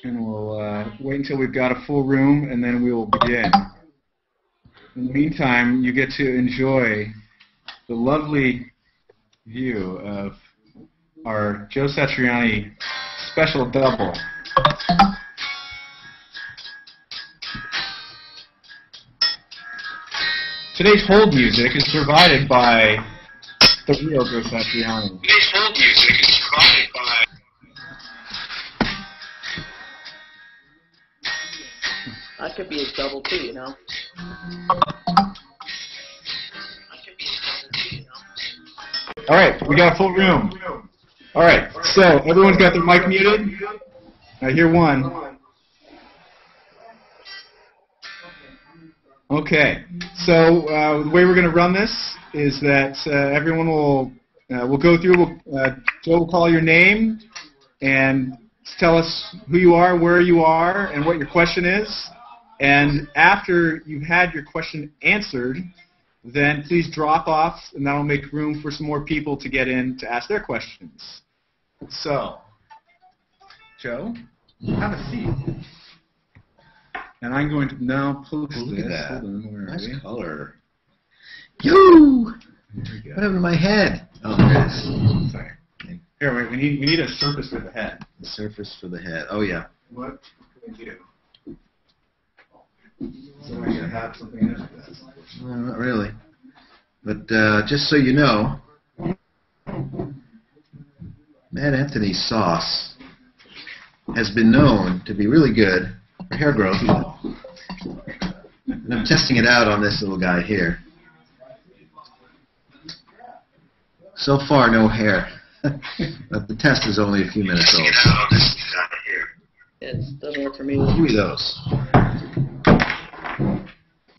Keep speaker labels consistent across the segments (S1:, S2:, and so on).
S1: and we'll wait until we've got a full room, and then we will begin. In the meantime, you get to enjoy the lovely view of our Joe Satriani special double. Today's hold music is provided by the real Joe Satriani. Today's hold music is provided by...
S2: That could be a double too, you know.
S1: All right, we got a full room. All right, so everyone's got their mic muted. I hear one. Okay, so the way we're going to run this is that everyone will we'll go through. Joe will call your name and tell us who you are, where you are, and what your question is. And after you've had your question answered, then please drop off, and that'll make room for some more people to get in to ask their questions. So, Joe, have a seat. And I'm going to now post
S3: Look
S1: this.
S3: at that.
S1: Hold on, where are
S3: Nice
S1: we?
S3: color. Yo!
S1: There we go.
S3: What happened to my head? Oh, there it is.
S1: Sorry. Here, wait, we need a surface for the head.
S3: The surface for the head. Oh, yeah.
S1: What can we do? So I'm going to have something in it.
S3: Well, not really. But just so you know, Mad Anthony's sauce has been known to be really good for hair growth. And I'm testing it out on this little guy here. So far, no hair. But the test is only a few minutes old.
S2: It doesn't work for me.
S3: Give me those.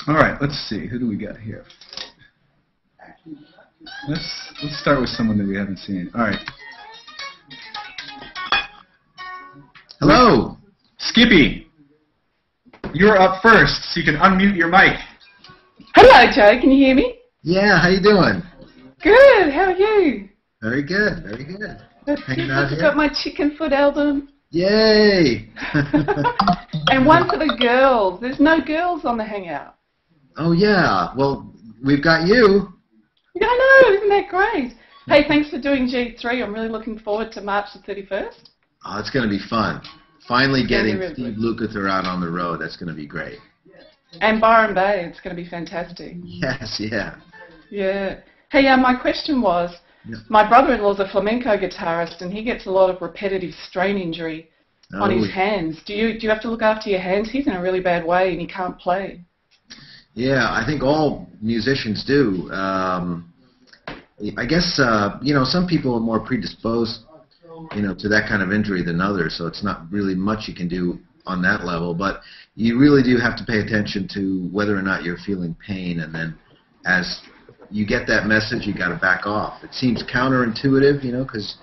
S1: All right, let's see. Who do we got here? Let's start with someone that we haven't seen. All right.
S3: Hello.
S1: Skippy, you're up first, so you can unmute your mic.
S4: Hello, Joe. Can you hear me?
S3: Yeah, how you doing?
S4: Good. How are you?
S3: Very good, very good.
S4: That's
S3: Hanging
S4: good.
S3: out
S4: I've
S3: here?
S4: got my Chickenfoot album.
S3: Yay!
S4: And one for the girls. There's no girls on the Hangout.
S3: Oh, yeah. Well, we've got you.
S4: I know. Isn't that great? Hey, thanks for doing G3. I'm really looking forward to March the 31st.
S3: Oh, it's going to be fun. Finally
S4: It's gonna be
S3: getting
S4: really
S3: Steve
S4: good.
S3: Lukather out on the road. That's going to be great.
S4: And Byron Bay. It's going to be fantastic.
S3: Yes, yeah.
S4: Yeah. Hey, my question was,
S3: Yeah.
S4: my brother-in-law's a flamenco guitarist, and he gets a lot of repetitive strain injury on his hands. Do you have to look after your hands? He's in a really bad way, and he can't play.
S3: Yeah, I think all musicians do. I guess, some people are more predisposed, to that kind of injury than others, so it's not really much you can do on that level. But you really do have to pay attention to whether or not you're feeling pain, and then as you get that message, you got to back off. It seems counterintuitive, because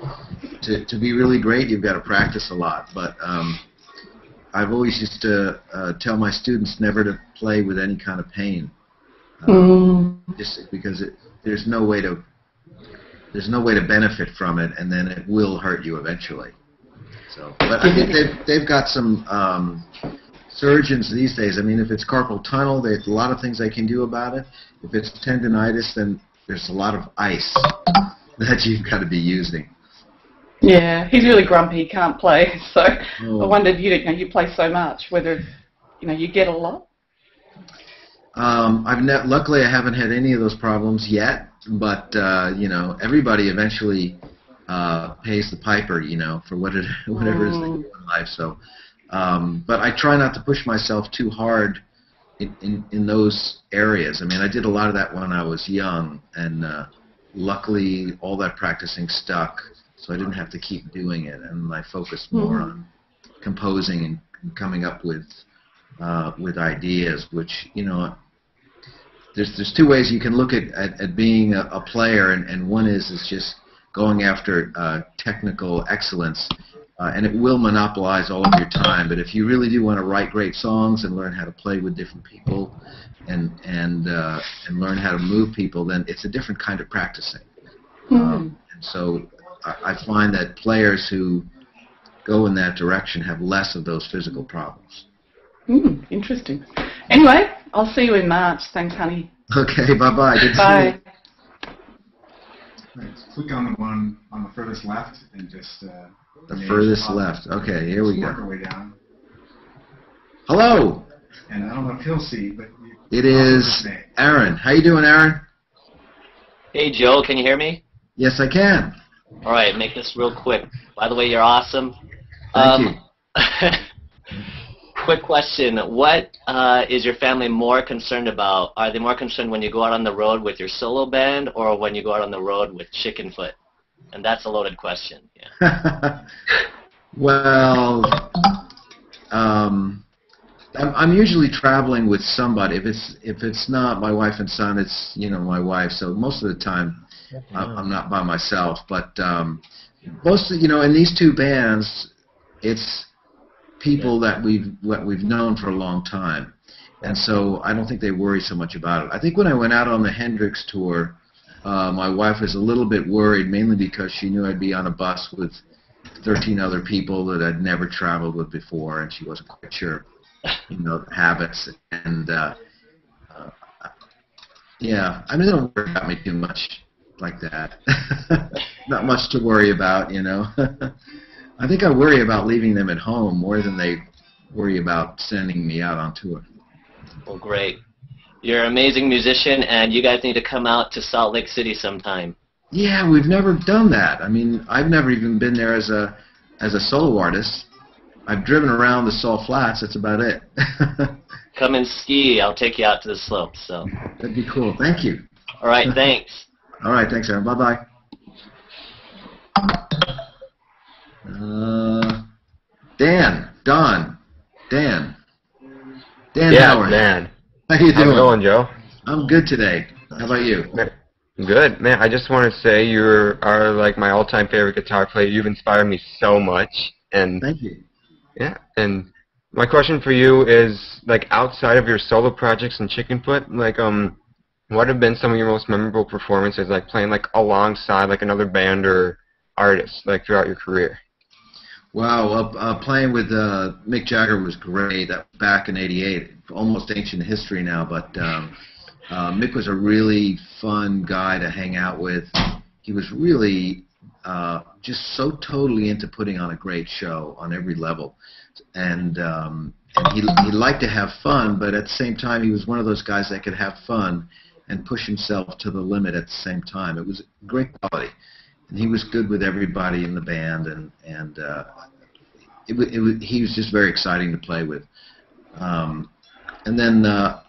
S3: to be really great, you've got to practice a lot. But I've always used to tell my students never to play with any kind of pain, just because there's no way to benefit from it, and then it will hurt you eventually. So, but I think they've got some surgeons these days. I mean, if it's carpal tunnel, there's a lot of things they can do about it. If it's tendonitis, then there's a lot of ice that you've got to be using.
S4: Yeah, he's really grumpy. He can't play. So
S3: Oh.
S4: I wondered, you play so much, whether you get a lot.
S3: Luckily, I haven't had any of those problems yet. But everybody eventually pays the piper, for whatever it is they do in life. So, but I try not to push myself too hard in those areas. I mean, I did a lot of that when I was young, and luckily all that practicing stuck, so I didn't have to keep doing it, and I focused more on composing and coming up with ideas, which, there's two ways you can look at being a player, and one is just going after technical excellence, and it will monopolize all of your time. But if you really do want to write great songs and learn how to play with different people and learn how to move people, then it's a different kind of practicing. And so I find that players who go in that direction, have less of those physical problems.
S4: Interesting. Anyway, I'll see you in March. Thanks, honey.
S3: Okay, bye-bye. Good to see
S4: Bye.
S3: you.
S1: Right, click on the one on the furthest left and just...
S3: the furthest left. Okay, here we
S1: work
S3: go.
S1: our way down.
S3: Hello.
S1: And I don't know if he'll see, but...
S3: It is Aaron. How you doing, Aaron?
S5: Hey, Joe, can you hear me?
S3: Yes, I can.
S5: All right, make this real quick. By the way, you're awesome.
S3: Thank you.
S5: Quick question. What is your family more concerned about? Are they more concerned when you go out on the road with your solo band or when you go out on the road with Chickenfoot? And that's a loaded question. Yeah.
S3: Well, I'm usually traveling with somebody. If it's not my wife and son, it's my wife. So most of the time, I'm not by myself. But most in these two bands, it's people that we've known for a long time, and so I don't think they worry so much about it. I think when I went out on the Hendrix tour, my wife was a little bit worried, mainly because she knew I'd be on a bus with 13 other people that I'd never traveled with before, and she wasn't quite sure, habits. And yeah, I mean, they don't worry about me too much like that. Not much to worry about, I think I worry about leaving them at home more than they worry about sending me out on tour.
S5: Well, great. You're an amazing musician, and you guys need to come out to Salt Lake City sometime.
S3: Yeah, we've never done that. I mean, I've never even been there as a solo artist. I've driven around the Salt Flats. That's about it.
S5: Come and ski. I'll take you out to the slopes. So.
S3: That'd be cool. Thank you.
S5: All right, thanks.
S3: All right, thanks, Aaron. Bye-bye. Dan.
S6: Yeah,
S3: Howard.
S6: Dan.
S3: How you doing?
S6: How's it going, Joe?
S3: I'm good today. How about you?
S6: Good, man. I just want to say you are like my all-time favorite guitar player. You've inspired me so much, and
S3: thank you.
S6: Yeah, and my question for you is, like, outside of your solo projects and Chickenfoot, like, what have been some of your most memorable performances, like playing like alongside like another band or artist, like throughout your career?
S3: Wow, playing with Mick Jagger was great. That was back in '88, almost ancient history now, but Mick was a really fun guy to hang out with. He was really just so totally into putting on a great show on every level, and he liked to have fun, but at the same time, he was one of those guys that could have fun and push himself to the limit at the same time. It was great quality. And he was good with everybody in the band, and he was just very exciting to play with. And then I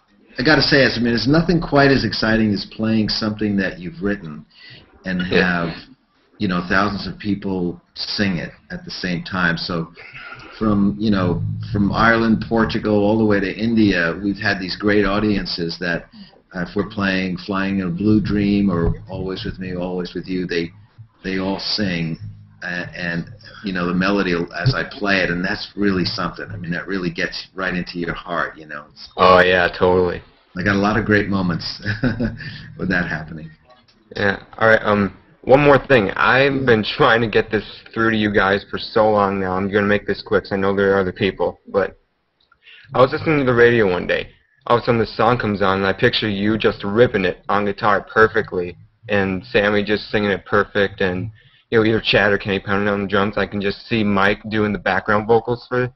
S3: got to say, there's nothing quite as exciting as playing something that you've written and have thousands of people sing it at the same time. So from Ireland, Portugal, all the way to India, we've had these great audiences that if we're playing Flying in a Blue Dream or Always With Me, Always With You, they all sing, and the melody as I play it, and that's really something. I mean, that really gets right into your heart,
S6: Oh yeah, totally.
S3: I got a lot of great moments with that happening.
S6: Yeah. All right. One more thing. I've been trying to get this through to you guys for so long now. I'm gonna make this quick, 'cause I know there are other people. But I was listening to the radio one day. All of a sudden, this song comes on, and I picture you just ripping it on guitar perfectly, and Sammy just singing it perfect, and either Chad or Kenny pounding on the drums. I can just see Mike doing the background vocals for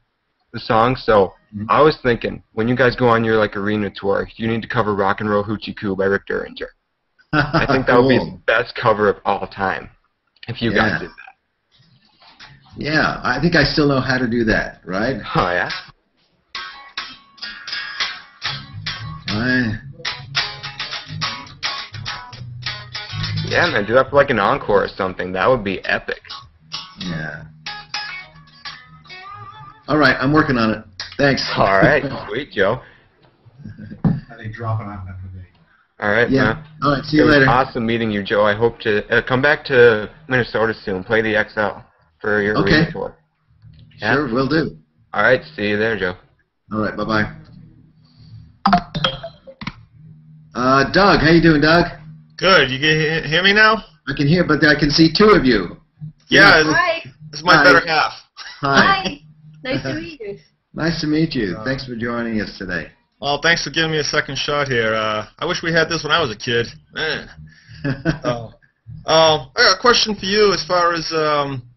S6: the song. So I was thinking, when you guys go on your arena tour, you need to cover "Rock and Roll Hoochie Coo" by Rick Derringer. I think that would be the best cover of all time if you guys did that.
S3: Yeah, I think I still know how to do that, right?
S6: Oh yeah. Yeah, man, do that for like an encore or something. That would be epic.
S3: Yeah. All right, I'm working on it. Thanks.
S6: All right, sweet, Joe.
S1: Are they dropping off that today?
S6: All right,
S3: yeah.
S6: man.
S3: All right, see you
S6: later.
S3: later.
S6: It was awesome meeting you, Joe. I hope to come back to Minnesota soon. Play the XL for your arena tour. Yeah?
S3: Sure, will do.
S6: All right, see you there, Joe.
S3: All right, bye-bye. Doug, how you doing, Doug?
S7: Good. You can hear me now?
S3: I can hear, but I can see two of you.
S7: Yeah,
S3: Hi.
S7: it's my better half.
S3: Hi.
S8: Nice to meet you.
S3: Nice to meet you. Thanks for joining us today.
S7: Well, thanks for giving me a second shot here. I wish we had this when I was a kid. Man. I got a question for you as far as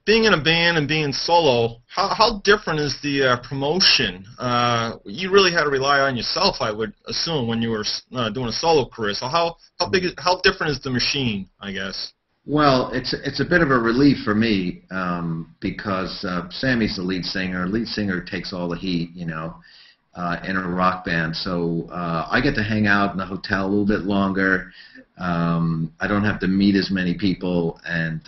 S7: being in a band and being solo. How different is the promotion? You really had to rely on yourself, I would assume, when you were doing a solo career. So how different is the machine, I guess?
S3: Well, it's a bit of a relief for me because Sammy's the lead singer. Lead singer takes all the heat, you know, in a rock band. So I get to hang out in the hotel a little bit longer. I don't have to meet as many people, and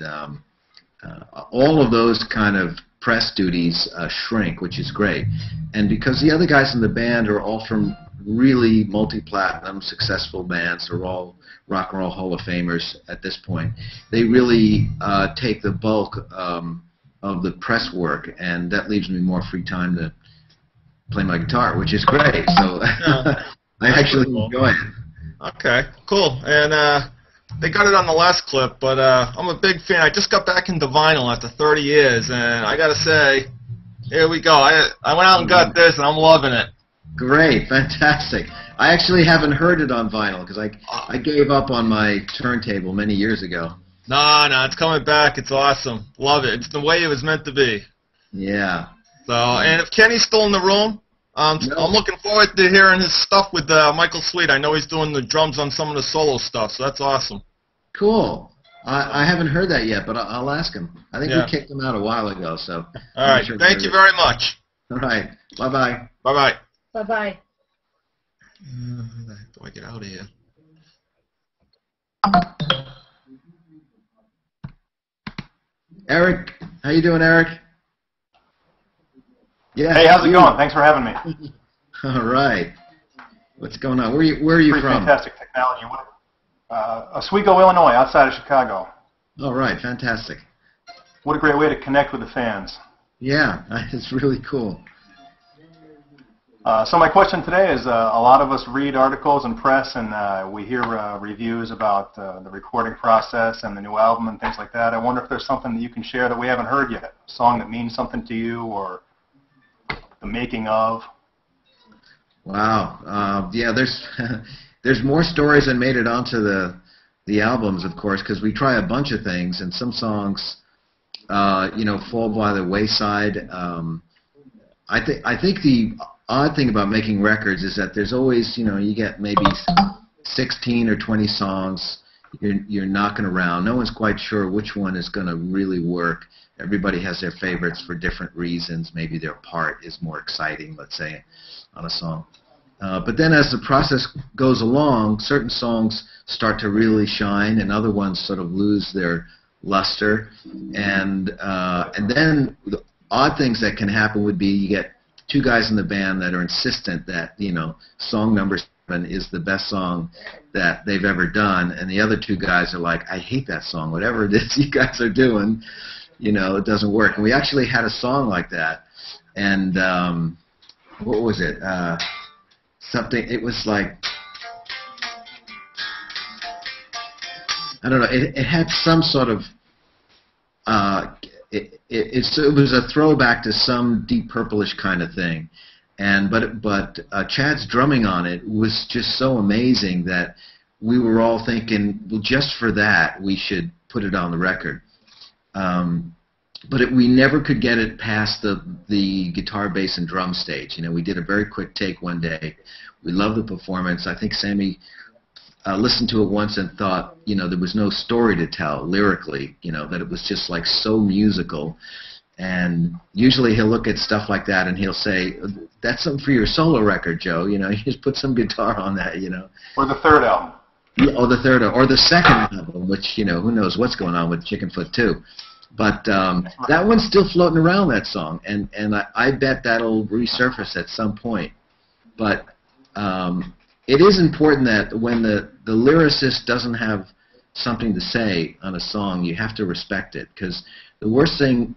S3: all of those kind of press duties shrink, which is great. And because the other guys in the band are all from really multi-platinum successful bands, they're all Rock and Roll Hall of Famers at this point, they really take the bulk of the press work, and that leaves me more free time to play my guitar, which is great. So I actually enjoy it.
S7: Okay, cool. And they got it on the last clip, but I'm a big fan. I just got back into vinyl after 30 years, and I got to say, here we go. I went out and got this, and I'm loving it.
S3: Great, fantastic. I actually haven't heard it on vinyl because I gave up on my turntable many years ago.
S7: No, it's coming back. It's awesome. Love it. It's the way it was meant to be.
S3: Yeah.
S7: So, and if Kenny's still in the room, I'm looking forward to hearing his stuff with Michael Sweet. I know he's doing the drums on some of the solo stuff, so that's awesome.
S3: Cool. I haven't heard that yet, but I'll ask him. I think we kicked him out a while ago. So.
S7: All right. Thank you very much.
S3: All right. Bye-bye.
S7: Bye-bye.
S8: Bye-bye.
S7: How the heck do I get out of here?
S3: Eric, how you doing, Eric? Yeah.
S9: Hey, how's it going? Thanks for having me.
S3: All right. What's going on? Where are you from?
S9: Fantastic technology. Oswego, Illinois, outside of Chicago.
S3: All right. Fantastic.
S9: What a great way to connect with the fans.
S3: Yeah, it's really cool.
S9: So my question today is, a lot of us read articles and press, and we hear reviews about the recording process and the new album and things like that. I wonder if there's something that you can share that we haven't heard yet, a song that means something to you, or the making of.
S3: Wow. Yeah, there's more stories that made it onto the albums, of course, because we try a bunch of things, and some songs, fall by the wayside. I think the odd thing about making records is that there's always, you get maybe 16 or 20 songs you're knocking around. No one's quite sure which one is going to really work. Everybody has their favorites for different reasons. Maybe their part is more exciting, let's say, on a song. But then as the process goes along, certain songs start to really shine and other ones sort of lose their luster. And then the odd things that can happen would be you get two guys in the band that are insistent that, song number 7 is the best song that they've ever done, and the other two guys are like, I hate that song. Whatever it is you guys are doing, it doesn't work. And we actually had a song like that, and what was it? It was like, I don't know, it had some sort of, it was a throwback to some Deep Purple-ish kind of thing, but Chad's drumming on it was just so amazing that we were all thinking, well, just for that we should put it on the record. But we never could get it past the guitar, bass, and drum stage. We did a very quick take one day. We loved the performance. I think Sammy listened to it once and thought, there was no story to tell lyrically, that it was just like so musical. And usually he'll look at stuff like that and he'll say, that's something for your solo record, Joe. You just put some guitar on that,
S9: Or the third album.
S3: Or the third, or the second album, which, who knows what's going on with Chickenfoot too. But that one's still floating around, that song, and I bet that'll resurface at some point. But it is important that when the lyricist doesn't have something to say on a song, you have to respect it, because the worst thing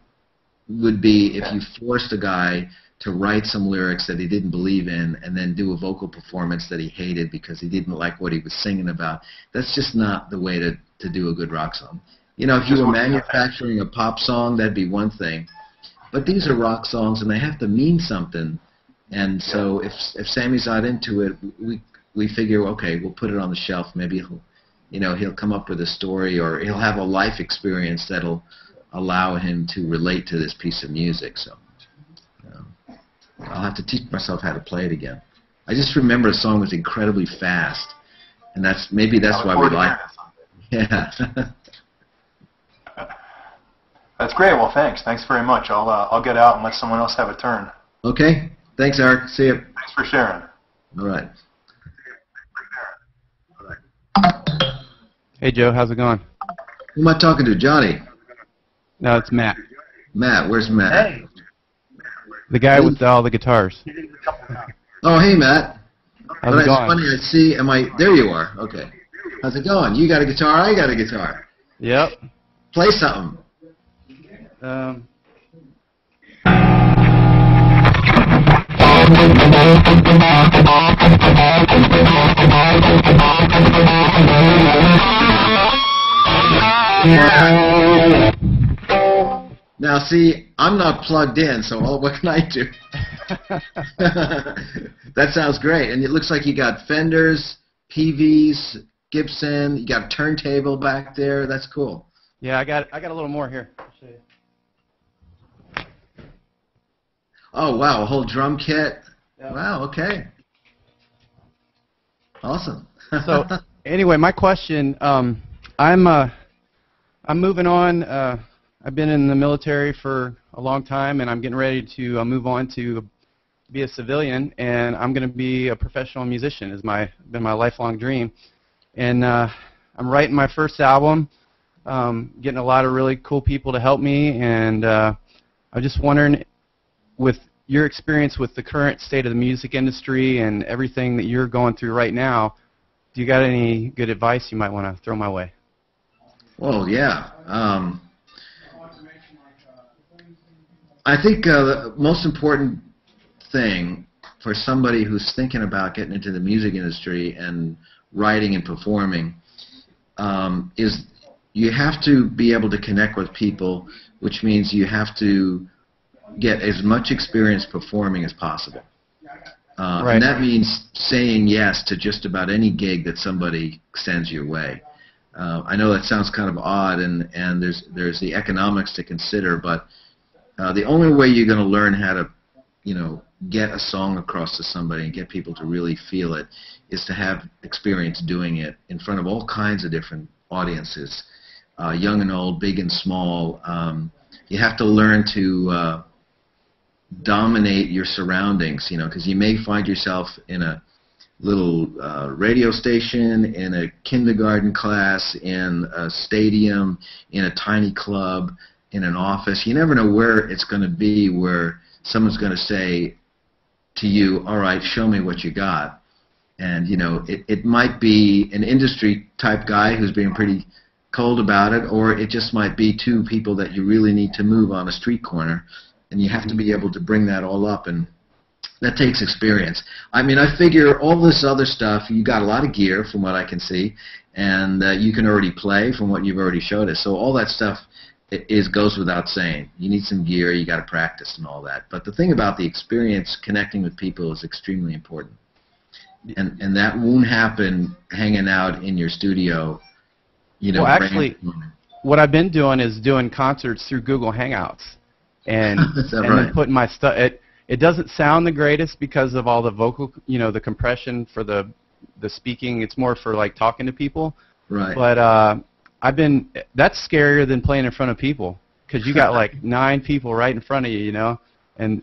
S3: would be if you forced a guy to write some lyrics that he didn't believe in and then do a vocal performance that he hated because he didn't like what he was singing about. That's just not the way to do a good rock song. If you were manufacturing a pop song, that'd be one thing. but these are rock songs, and they have to mean something. And so if Sammy's not into it, we figure, okay, we'll put it on the shelf. Maybe he'll come up with a story, or he'll have a life experience that'll allow him to relate to this piece of music. So I'll have to teach myself how to play it again. I just remember the song was incredibly fast, and maybe that's why we like it. Yeah.
S9: That's great. Well, thanks. Thanks very much. I'll get out and let someone else have a turn.
S3: Okay. Thanks, Eric. See you.
S9: Thanks for sharing.
S3: All right.
S10: Hey, Joe. How's it going?
S3: Who am I talking to? Johnny?
S10: No, it's Matt.
S3: Matt. Where's Matt?
S2: Hey.
S10: The guy with all the guitars.
S3: Oh, hey, Matt.
S10: How's it going?
S3: Funny, I see. There you are. Okay. How's it going? You got a guitar? I got a guitar.
S10: Yep.
S3: Play something. Now, see, I'm not plugged in, so what can I do? That sounds great. And it looks like you got Fenders, PVs, Gibson. You got a turntable back there. That's cool.
S10: Yeah, I got a little more here. I'll show you.
S3: Oh, wow, a whole drum kit.
S10: Yep.
S3: Wow, okay. Awesome.
S10: So, anyway, my question, I'm moving on. I've been in the military for a long time, and I'm getting ready to move on to be a civilian, and I'm going to be a professional musician. It's been my lifelong dream. And I'm writing my first album, getting a lot of really cool people to help me, and I'm just wondering, with your experience with the current state of the music industry and everything that you're going through right now, do you got any good advice you might want to throw my way?
S3: Well, yeah. I think the most important thing for somebody who's thinking about getting into the music industry and writing and performing is you have to be able to connect with people, which means you have to get as much experience performing as possible.
S10: Right.
S3: And that means saying yes to just about any gig that somebody sends your way. I know that sounds kind of odd, and there's the economics to consider, but the only way you're going to learn how to, get a song across to somebody and get people to really feel it is to have experience doing it in front of all kinds of different audiences, young and old, big and small. You have to learn to dominate your surroundings, because you may find yourself in a little radio station, in a kindergarten class, in a stadium, in a tiny club, in an office. You never know where it's going to be, where someone's going to say to you, all right, show me what you got. And, it might be an industry type guy who's being pretty cold about it, or it just might be two people that you really need to move on a street corner. And you have to be able to bring that all up, and that takes experience. I figure all this other stuff, you got a lot of gear from what I can see, and you can already play from what you've already showed us. So all that stuff goes without saying. You need some gear, you got to practice and all that. But the thing about the experience connecting with people is extremely important. And that won't happen hanging out in your studio,
S10: Well, actually, what I've been doing is doing concerts through Google Hangouts. And then putting my stuff. It doesn't sound the greatest because of all the vocal, the compression for the speaking. It's more for like talking to people.
S3: Right.
S10: But that's scarier than playing in front of people, because you got like 9 people right in front of you, and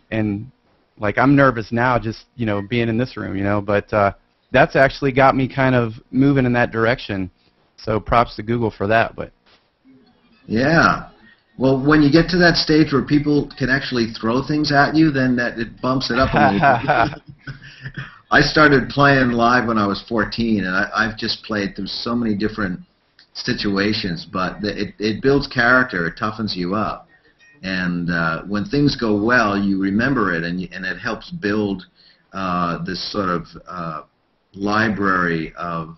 S10: like I'm nervous now just being in this room, but that's actually got me kind of moving in that direction. So props to Google for that. But
S3: yeah. Well, when you get to that stage where people can actually throw things at you, then it bumps it up a little bit. I started playing live when I was 14, and I've just played through so many different situations, but it builds character, it toughens you up. And when things go well, you remember it, and it helps build this sort of library of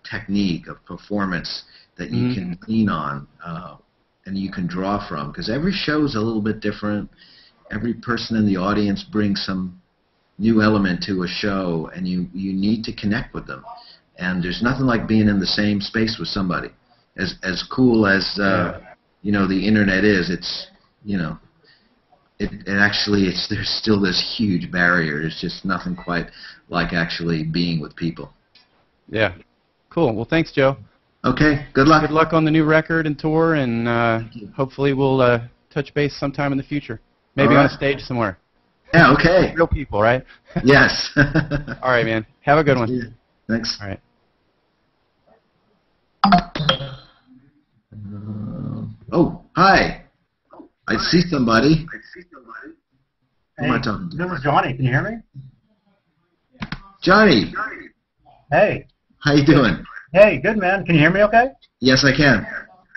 S3: technique, of performance that you can lean on. And you can draw from, because every show is a little bit different. every person in the audience brings some new element to a show, and you need to connect with them. And there's nothing like being in the same space with somebody. As cool as you know, the internet is, it's, you know, it actually, there's still this huge barrier. There's just nothing quite like actually being with people.
S10: Yeah. Cool. Well, thanks, Joe.
S3: Okay. Good luck.
S10: Good luck on the new record and tour, and hopefully we'll touch base sometime in the future. Maybe on a stage somewhere.
S3: Yeah, okay.
S10: Real people, right?
S3: Yes.
S10: All right, man. Have a good one.
S3: Yeah. Thanks.
S10: All right.
S3: Oh, hi. I see somebody. Who am I talking to?
S11: This is Johnny. Can you hear me?
S3: Johnny.
S11: Hey.
S3: How you doing?
S11: Hey, good, man. Can you hear me okay?
S3: Yes, I can.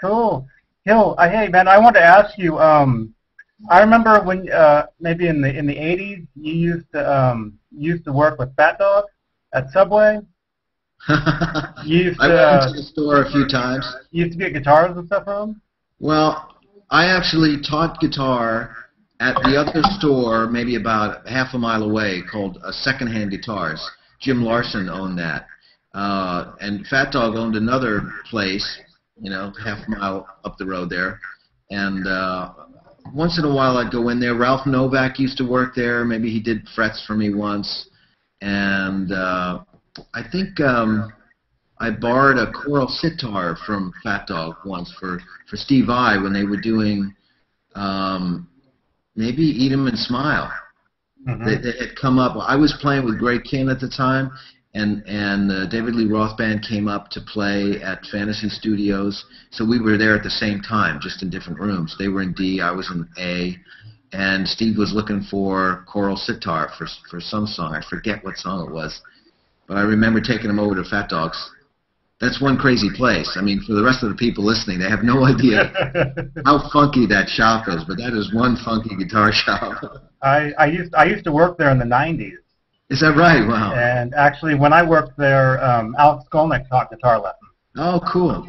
S11: Cool. Hey, man, I wanted to ask you, I remember when, maybe in the 80s, you used to work with Fat Dog at Subway.
S3: I went into the store a few times.
S11: You used to get guitars and stuff from him?
S3: Well, I actually taught guitar at the other store, maybe about half a mile away, called Secondhand Guitars. Jim Larson owned that. And Fat Dog owned another place, you know, half a mile up the road there. And once in a while I'd go in there. Ralph Novak used to work there. Maybe he did frets for me once. And I think I borrowed a choral sitar from Fat Dog once for Steve Vai when they were doing maybe Eat 'Em and Smile. Mm-hmm. They had come up. I was playing with Greg Kinn at the time, and David Lee Roth Band came up to play at Fantasy Studios. So we were there at the same time, just in different rooms. They were in D, I was in A, and Steve was looking for choral sitar for some song. I forget what song it was, but I remember taking him over to Fat Dog's. That's one crazy place. I mean, for the rest of the people listening, they have no idea how funky that shop is, but that is one funky guitar shop.
S11: I used to work there in the 90s.
S3: Is that right? Wow.
S11: And actually, when I worked there, Alex Skolnick taught guitar lessons.
S3: Oh, cool.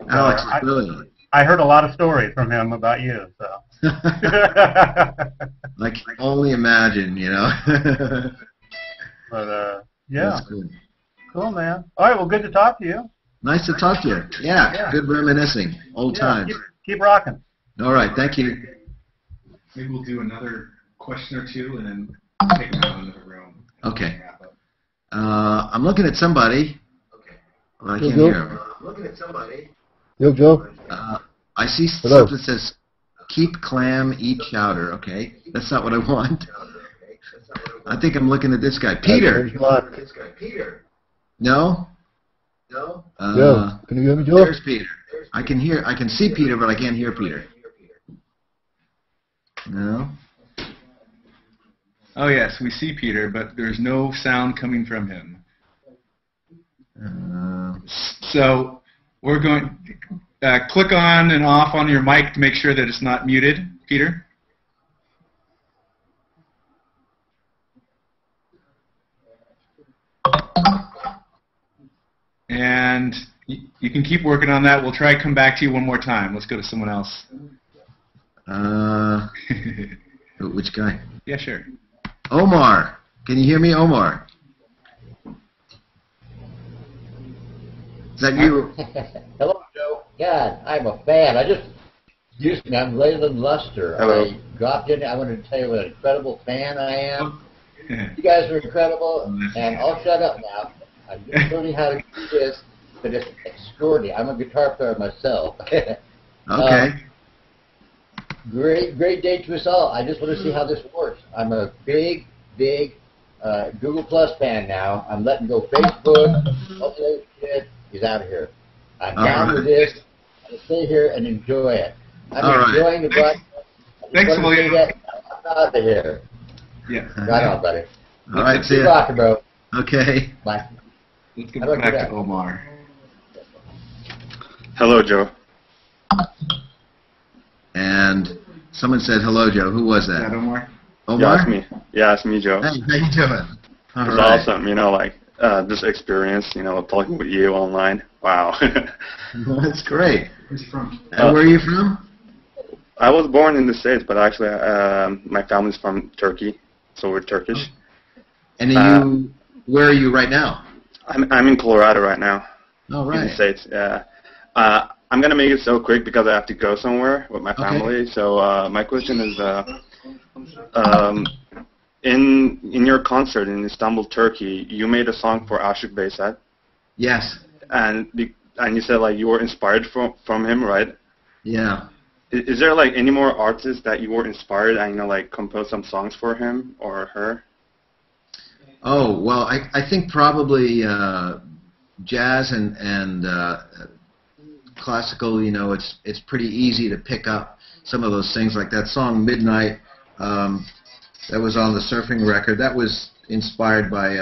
S3: Alex is brilliant.
S11: I heard a lot of stories from him about you. So.
S3: I can only imagine, you know.
S11: But yeah.
S3: That's cool.
S11: Cool, man. All right, well, good to talk to you.
S3: Nice to talk to you. Yeah. Good reminiscing. Old times.
S11: Keep rocking.
S3: All right, thank you.
S1: Maybe we'll do another question or two and then take them out into the room.
S3: Okay. I'm looking at somebody. Okay. Well, I can't hear him. I'm looking at somebody.
S12: Yo, Joe.
S3: I see something that says, keep clam, eat chowder. Okay. That's not what I want. I think I'm looking at this guy. Peter. Peter. No? No?
S12: Joe, can you hear me, Joe?
S3: There's Peter. I can see Peter, but I can't hear Peter. No?
S1: Oh, yes, we see Peter, but there's no sound coming from him. So we're going to click on and off on your mic to make sure that it's not muted, Peter. And you can keep working on that. We'll try to come back to you one more time. Let's go to someone else.
S3: Which guy?
S1: Yeah, sure.
S3: Omar. Can you hear me, Omar? Is that you?
S13: Hello, Joe. God, I'm a fan. I'm Leyland Luster.
S6: Hello.
S13: I dropped in. I wanted to tell you what an incredible fan I am. You guys are incredible, and I'll shut up now. I'm just learning how to do this, but it's extraordinary. I'm a guitar player myself.
S3: Okay.
S13: Great day to us all. I just want to see how this works. I'm a big Google Plus fan now. I'm letting go Facebook. All the other shit is out of here. I'm down with this. I'm going to stay here and enjoy it. I'm enjoying the broadcast.
S1: Thanks, William.
S13: I'm out of here.
S1: Yeah.
S13: Right on, buddy.
S3: All right, see
S13: you.
S3: ya.
S13: Rocking, bro.
S3: Okay.
S13: Bye.
S1: Let's get back to Omar.
S14: Hello, Joe.
S3: And someone said hello, Joe. Who was that?
S1: Is that Omar?
S3: Omar?
S14: Yeah, it's me. Yeah, it's me, Joe.
S3: Hey, how you doing?
S14: It's awesome, you know, like this experience, you know, talking with you online. Wow.
S3: That's great.
S1: Where's he from?
S3: And where are you from?
S14: I was born in the States, but actually my family's from Turkey, so we're Turkish.
S3: And are you, where are you right now?
S14: I'm in Colorado right now.
S3: Oh, right.
S14: In the States, yeah. I'm going to make it so quick because I have to go somewhere with my family. Okay. So my question is, in your concert in Istanbul, Turkey, you made a song for Aşık Veysel.
S3: Yes.
S14: And you said like you were inspired from him, right?
S3: Yeah.
S14: Is there like any more artists that you were inspired and like composed some songs for him or her?
S3: Oh well, I think probably jazz and classical. It's pretty easy to pick up some of those things, like that song Midnight that was on the Surfing record. That was inspired by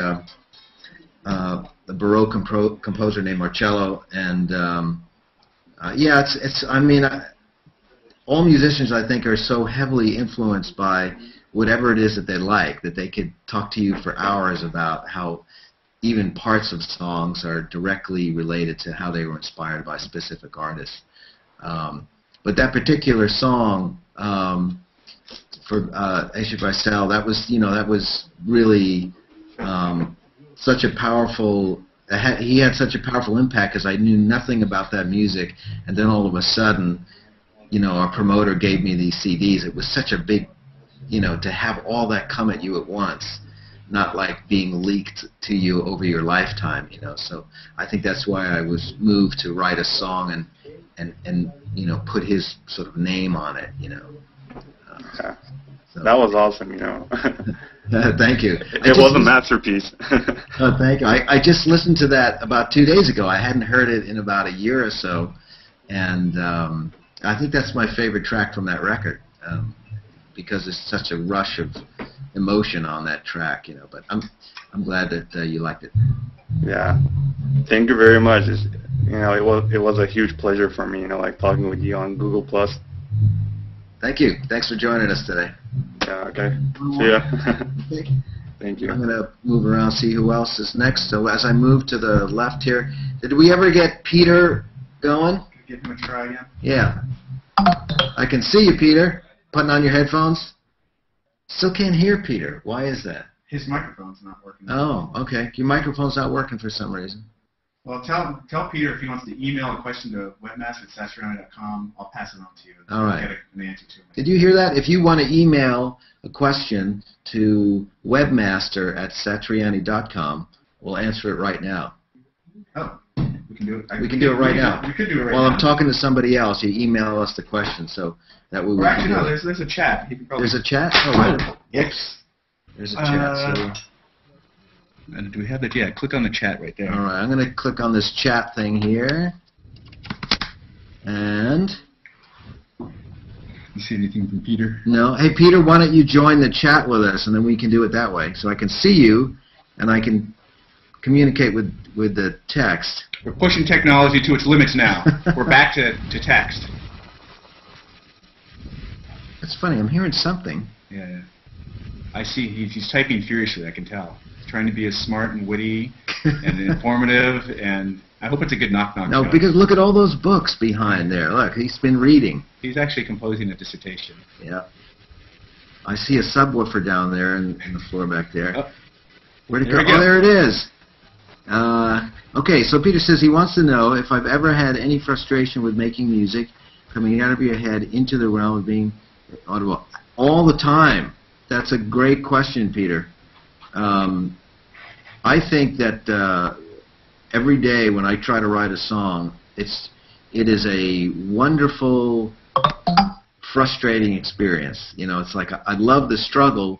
S3: the Baroque composer named Marcello, and yeah, all musicians, I think, are so heavily influenced by whatever it is that they like, that they could talk to you for hours about how even parts of songs are directly related to how they were inspired by specific artists. But that particular song for Aşık Veysel, that was really such a powerful. He had such a powerful impact because I knew nothing about that music, and then all of a sudden, our promoter gave me these CDs. It was such a big, to have all that come at you at once, not like being leaked to you over your lifetime, So I think that's why I was moved to write a song and put his sort of name on it,
S14: Yeah. So. That was awesome,
S3: Thank you.
S14: It was a masterpiece.
S3: Oh, thank you. I just listened to that about 2 days ago. I hadn't heard it in about a year or so, and I think that's my favorite track from that record because there's such a rush of emotion on that track, But I'm glad that you liked it.
S14: Yeah, thank you very much. It was a huge pleasure for me, like talking with you on Google Plus.
S3: Thank you. Thanks for joining us today.
S14: Yeah. Okay. See ya. Thank you.
S3: I'm going to move around, see who else is next. So as I move to the left here, did we ever get Peter going?
S1: Give him a try again.
S3: Yeah. I can see you, Peter. Putting on your headphones. Still can't hear Peter. Why is that?
S1: His microphone's not working.
S3: Oh, okay. Your microphone's not working for some reason.
S1: Well, tell Peter if he wants to email a question to webmaster@satriani.com. I'll pass it on to you.
S3: All right.
S1: Get an answer to him.
S3: Did you hear that? If you want to email a question to webmaster@satriani.com, we'll answer it right now.
S1: Oh. We can do it.
S3: We can do it right now.
S1: We could do it right
S3: now. While I'm talking to somebody else, you email us the question, so that we.
S1: Actually, no. There's a chat.
S3: There's a chat. Oh, right.
S1: Yes.
S3: There's a chat. So.
S1: Do we have that? Yeah. Click on the chat right there.
S3: All right. I'm going to click on this chat thing here, and.
S1: You see anything from Peter?
S3: No. Hey, Peter, why don't you join the chat with us, and then we can do it that way, so I can see you, and I can communicate with the text.
S1: We're pushing technology to its limits now. We're back to text.
S3: That's funny. I'm hearing something.
S1: Yeah. I see. He's typing furiously. I can tell. He's trying to be as smart and witty and informative, and I hope it's a good knock-knock.
S3: No,
S1: show.
S3: Because look at all those books behind there. Look, he's been reading.
S1: He's actually composing a dissertation.
S3: Yeah. I see a subwoofer down there in the floor back there.
S1: Oh.
S3: Where'd it go? Oh, there it is. Okay, so Peter says he wants to know if I've ever had any frustration with making music coming out of your head into the realm of being audible. All the time. That's a great question, Peter. I think that every day when I try to write a song, it is a wonderful, frustrating experience. It's like I love the struggle,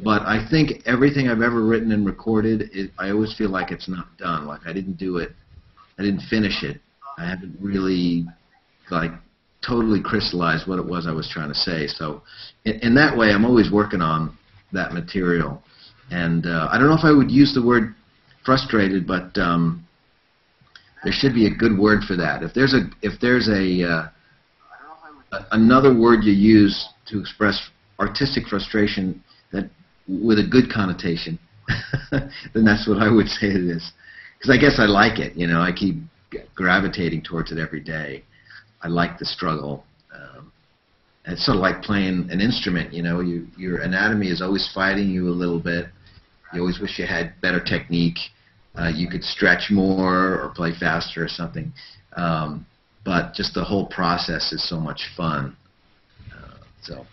S3: but I think everything I've ever written and recorded, I always feel like it's not done. Like I didn't do it. I didn't finish it. I haven't really, totally crystallized what it was I was trying to say. So in that way, I'm always working on that material. And I don't know if I would use the word frustrated, but there should be a good word for that. If there's another word you use to express artistic frustration that with a good connotation, then that's what I would say it is. Because I guess I like it. I keep gravitating towards it every day. I like the struggle. it's sort of like playing an instrument. You know, your anatomy is always fighting you a little bit. You always wish you had better technique. You could stretch more or play faster or something. But just the whole process is so much fun. So,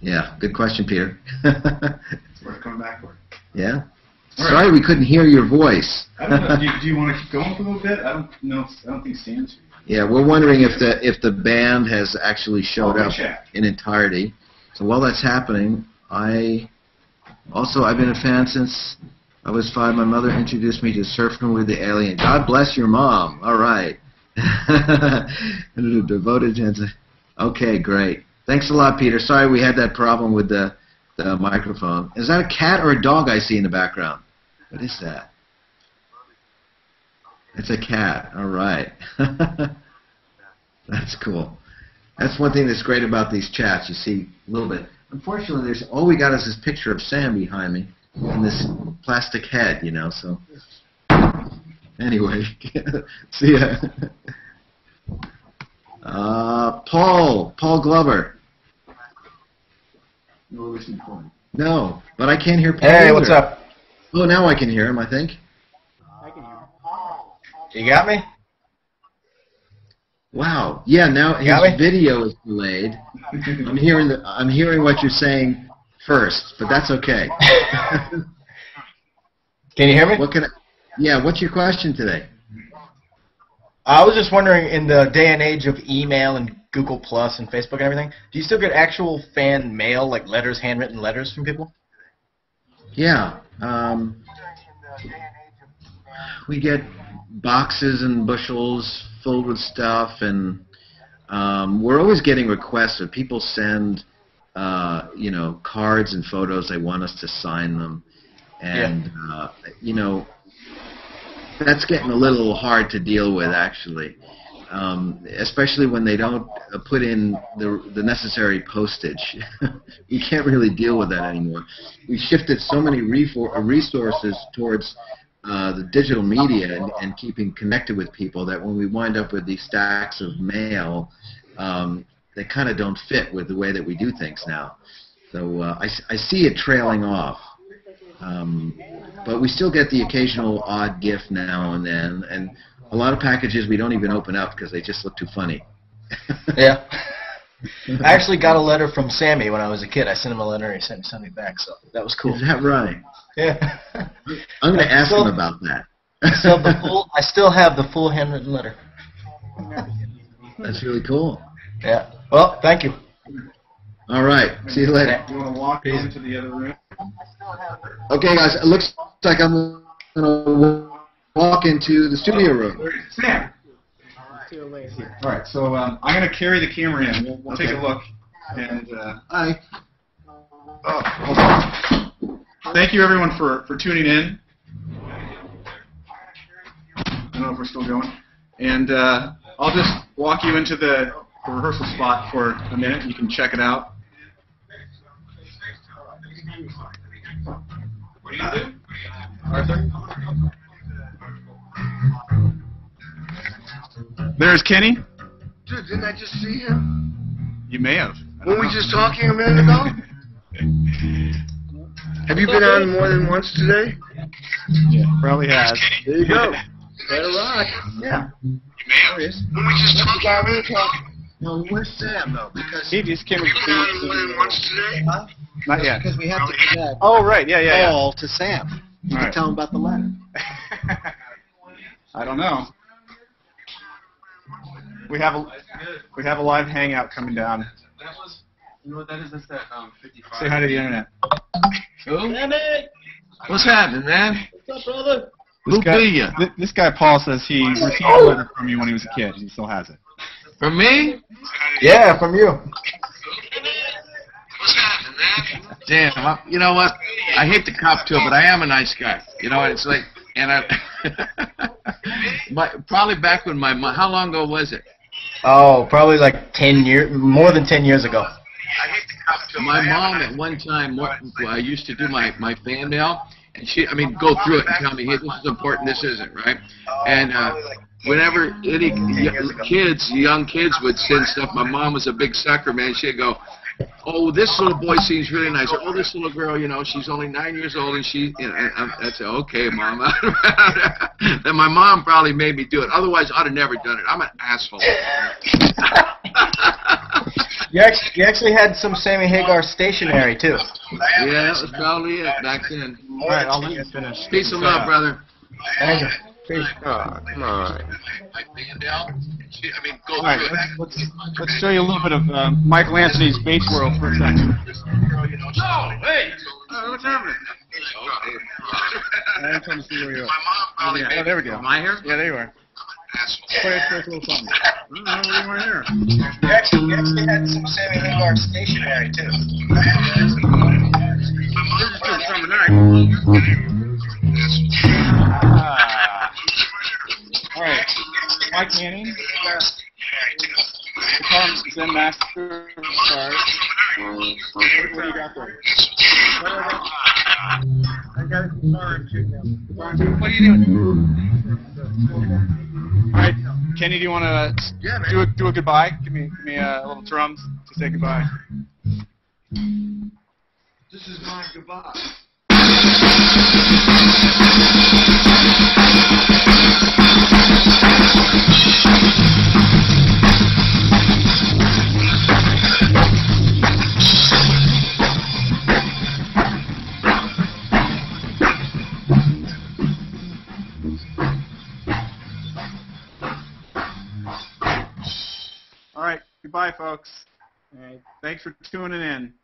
S3: yeah, good question, Peter.
S1: It's worth coming back for.
S3: Yeah. Sorry we couldn't hear your voice.
S1: I don't know. Do you want to keep going for a little bit? I don't know. I don't think Sam's here.
S3: Yeah, we're wondering if the band has actually showed up
S1: check.
S3: in entirety. So while that's happening, I've been a fan since I was 5. My mother introduced me to Surfing with the Alien. God bless your mom. All right. Devoted. Okay, great. Thanks a lot, Peter. Sorry we had that problem with the microphone. Is that a cat or a dog I see in the background? What is that? It's a cat. All right. That's cool. That's one thing that's great about these chats. You see a little bit. Unfortunately, all we got is this picture of Sam behind me and this plastic head, you know. So anyway, see ya. Paul Glover. No, but I can't hear Paul.
S15: Hey,
S3: either.
S15: what's up?
S3: Oh, now I can hear him, I think.
S15: You got me?
S3: Wow. Yeah, now his video is delayed. I'm hearing what you're saying first, but that's okay.
S15: Can you hear me?
S3: What's your question today?
S15: I was just wondering, in the day and age of email and Google Plus and Facebook and everything, do you still get actual fan mail, like letters, handwritten letters from people?
S3: Yeah. We get boxes and bushels filled with stuff, and we're always getting requests. Or people send, cards and photos. They want us to sign them, and that's getting a little hard to deal with, actually, especially when they don't put in the necessary postage. You can't really deal with that anymore. We shifted so many resources towards the digital media and keeping connected with people that when we wind up with these stacks of mail, they kind of don't fit with the way that we do things now. So I see it trailing off. But we still get the occasional odd gift now and then, and a lot of packages we don't even open up because they just look too funny.
S15: Yeah. I actually got a letter from Sammy when I was a kid. I sent him a letter and he sent me something back, so that was cool.
S3: Is that right?
S15: Yeah.
S3: I'm going to ask him about that.
S15: I still have the full handwritten letter.
S3: That's really cool.
S15: Yeah. Well, thank you.
S3: All right. See you later.
S1: You want to walk into the other room?
S3: Okay, guys. It looks like I'm going to walk into the studio room.
S1: Sam. All right. So I'm going to carry the camera in. We'll take a look. And
S3: hi.
S1: Thank you, everyone, for tuning in. I don't know if we're still going. And I'll just walk you into the rehearsal spot for a minute. You can check it out. What do you do, Arthur? There's Kenny.
S16: Dude, didn't I just see him?
S1: You may have.
S16: Weren't we just talking a minute ago? Have you been on more than once today?
S1: Yeah, probably has.
S16: There you go.
S3: Better rock. Yeah.
S1: You may have.
S16: Weren't we just talking a minute ago?
S3: No, where's Sam, though? Because
S1: he just came.
S16: Have you been on more than once today?
S3: Huh?
S1: Not yet.
S3: Because we have to connect.
S1: Oh, right. Yeah.
S3: Paul to Sam. You can tell him about the letter.
S1: I don't know. We have a live hangout coming down.
S10: You know what that is? That's that 55.
S1: Say hi to the internet.
S16: Who? What's happening, man?
S2: What's up, brother?
S16: Who be you?
S1: This guy Paul says he received a letter from you when he was a kid. He still has it.
S16: From me?
S15: Yeah, from you.
S16: What's happening, man? Damn, you know what? I hate to cop to it, but I am a nice guy. You know, it's like, and probably back when how long ago was it?
S15: Oh, probably like 10 years, more than 10 years ago.
S16: I hate to cop to it. My mom at one time used to do my fan mail, and go through it and tell me, hey, this is important, this isn't, right? And whenever any young kids would send stuff, my mom was a big sucker, man. She'd go, "Oh, this little boy seems really nice." Or, "Oh, this little girl, you know, she's only 9 years old, and she," you know, I'd say, "Okay, Mom." Then my mom probably made me do it. Otherwise, I'd have never done it. I'm an asshole.
S15: You actually had some Sammy Hagar stationery, too.
S16: Yeah, that was probably it back then.
S15: All right, I'll let you finish.
S16: Peace and love, brother.
S15: Thank you. Peace.
S6: Oh, come on.
S17: All right, let's show you a little bit of Michael Anthony's bass world for a second.
S16: Oh, hey! What's happening?
S17: I'm trying to see where you are. Oh, there we go.
S16: Am I here?
S17: Yeah, there you are. Play us a little something.
S16: I don't know what you want to hear.
S15: You actually had some Sammy Hagar stationery, too.
S17: All right, Mike Manning. Guitar Zen Master. Sorry. What do you got there?
S16: I got a guitar and two.
S17: What are you doing? All right, Kenny, do you want to do a goodbye? Give me a little drums to say goodbye.
S16: This is my goodbye.
S17: All right, goodbye, folks. Thanks for tuning in.